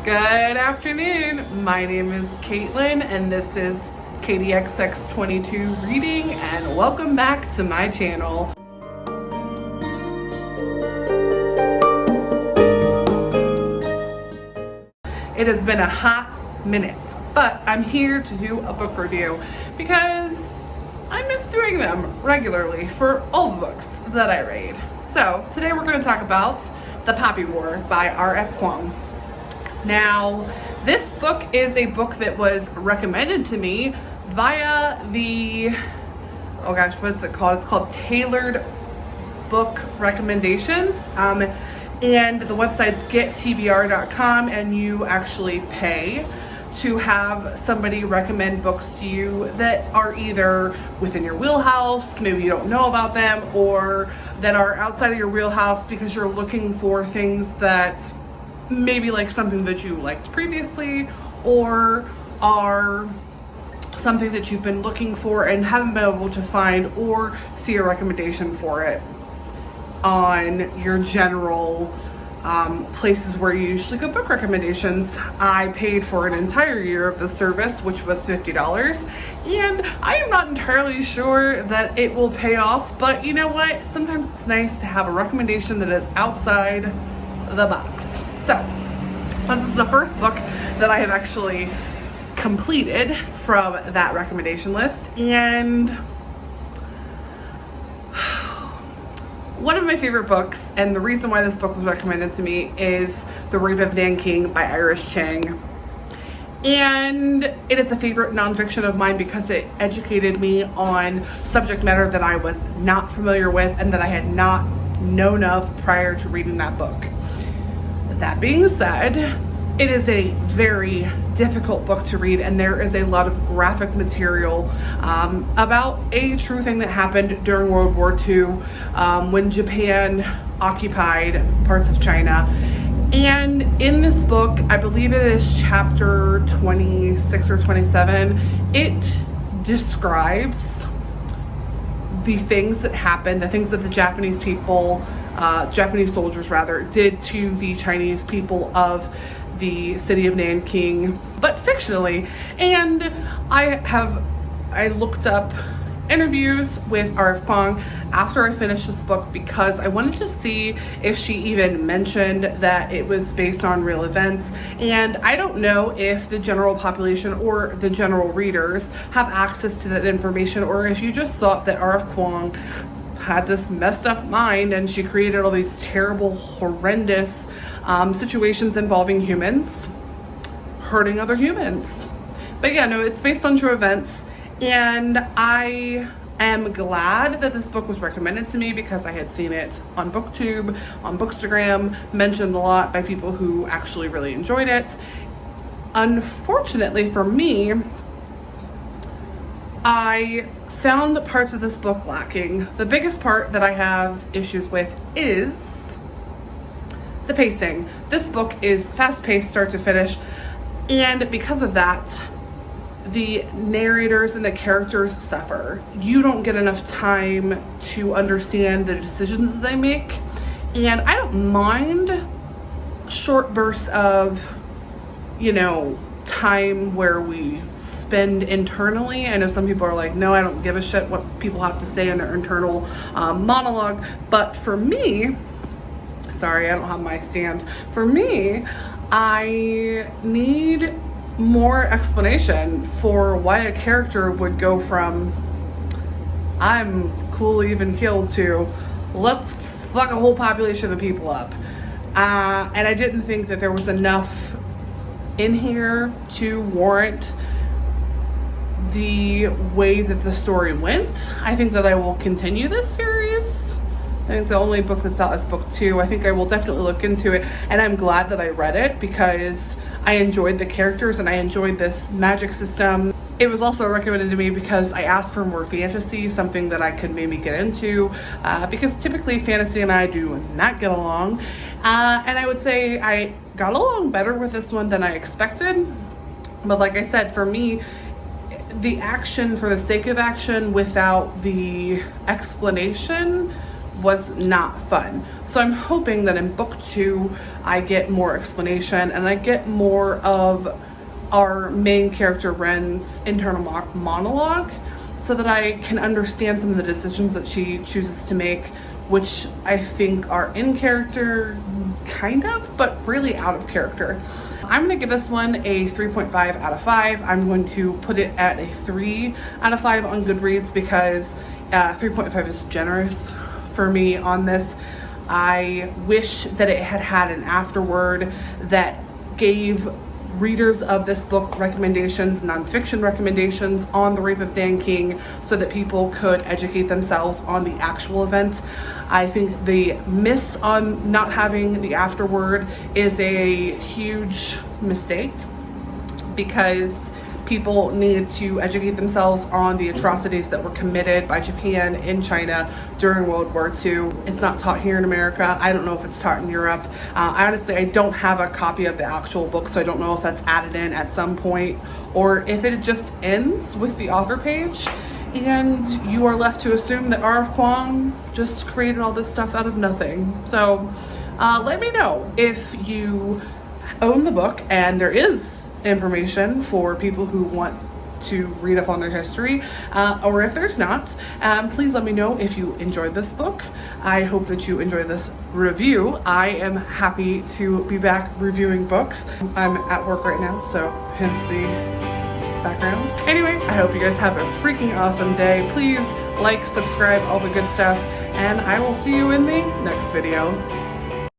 Good afternoon. My name is Caitlin and this is KDXX22 Reading, and welcome back to my channel. It has been a hot minute, but I'm here to do a book review because I miss doing them regularly for all the books that I read. So today we're going to talk about The Poppy War by R.F. Kuang. Now, this book is a book that was recommended to me via the, oh gosh, what's it called? It's called Tailored Book Recommendations. And the website's gettbr.com, and you actually pay to have somebody recommend books to you that are either within your wheelhouse, maybe you don't know about them, or that are outside of your wheelhouse because you're looking for things that maybe like something that you liked previously, or are something that you've been looking for and haven't been able to find or see a recommendation for it on your general places where you usually get book recommendations. I paid for an entire year of the service, which was $50, and I am not entirely sure that it will pay off, but you know what? Sometimes it's nice to have a recommendation that is outside the box. So, this is the first book that I have actually completed from that recommendation list, and one of my favorite books, and the reason why this book was recommended to me, is The Rape of Nanking by Chang. And it is a favorite nonfiction of mine because it educated me on subject matter that I was not familiar with and that I had not known of prior to reading that book. That being said, it is a very difficult book to read, and there is a lot of graphic material about a true thing that happened during World War II when Japan occupied parts of China. And in this book, I believe it is chapter 26 or 27, it describes the things that happened, the things that the Japanese people, Japanese soldiers rather, did to the Chinese people of the city of Nanking, but fictionally. And I looked up interviews with R.F. Kuang after I finished this book because I wanted to see if she even mentioned that it was based on real events. And I don't know if the general population or the general readers have access to that information, or if you just thought that R.F. Kuang had this messed up mind and she created all these terrible, horrendous situations involving humans hurting other humans. But yeah, no, it's based on true events, and I am glad that this book was recommended to me because I had seen it on BookTube, on Bookstagram, mentioned a lot by people who actually really enjoyed it. Unfortunately for me, I found parts of this book lacking. The biggest part that I have issues with is the pacing. This book is fast-paced start to finish, and because of that, the narrators and the characters suffer. You don't get enough time to understand the decisions that they make, and I don't mind short bursts of, time where we spend internally. I know some people are like, no, I don't give a shit what people have to say in their internal monologue, but for me, sorry, I don't have my stand. For me, I need more explanation for why a character would go from I'm cool, even killed to let's fuck a whole population of people up. And I didn't think that there was enough in here to warrant the way that the story went. I think that I will continue this series. I think the only book that's out is book 2. I think I will definitely look into it, and I'm glad that I read it because I enjoyed the characters and I enjoyed this magic system. It was also recommended to me because I asked for more fantasy, something that I could maybe get into, because typically fantasy and I do not get along. And I would say I got along better with this one than I expected. But like I said, for me, the action for the sake of action without the explanation was not fun. So I'm hoping that in book 2 I get more explanation and I get more of our main character Ren's internal monologue, so that I can understand some of the decisions that she chooses to make, which I think are in character, kind of, but really out of character. I'm gonna give this one a 3.5 out of 5. I'm going to put it at a 3 out of 5 on Goodreads because 3.5 is generous for me on this. I wish that it had had an afterword that gave readers of this book recommendations, nonfiction recommendations on the rape of Nanking, so that people could educate themselves on the actual events. I think the miss on not having the afterword is a huge mistake, because people need to educate themselves on the atrocities that were committed by Japan in China during World War II. It's not taught here in America. I don't know if it's taught in Europe. Honestly, I don't have a copy of the actual book, so I don't know if that's added in at some point, or if it just ends with the author page and you are left to assume that R.F. Kuang just created all this stuff out of nothing. So let me know if you own the book and there is information for people who want to read up on their history, or if there's not. Please let me know if you enjoyed this book. I hope that you enjoyed this review. I am happy to be back reviewing books. I'm at work right now, so hence the background. Anyway, I hope you guys have a freaking awesome day. Please like, subscribe, all the good stuff, and I will see you in the next video.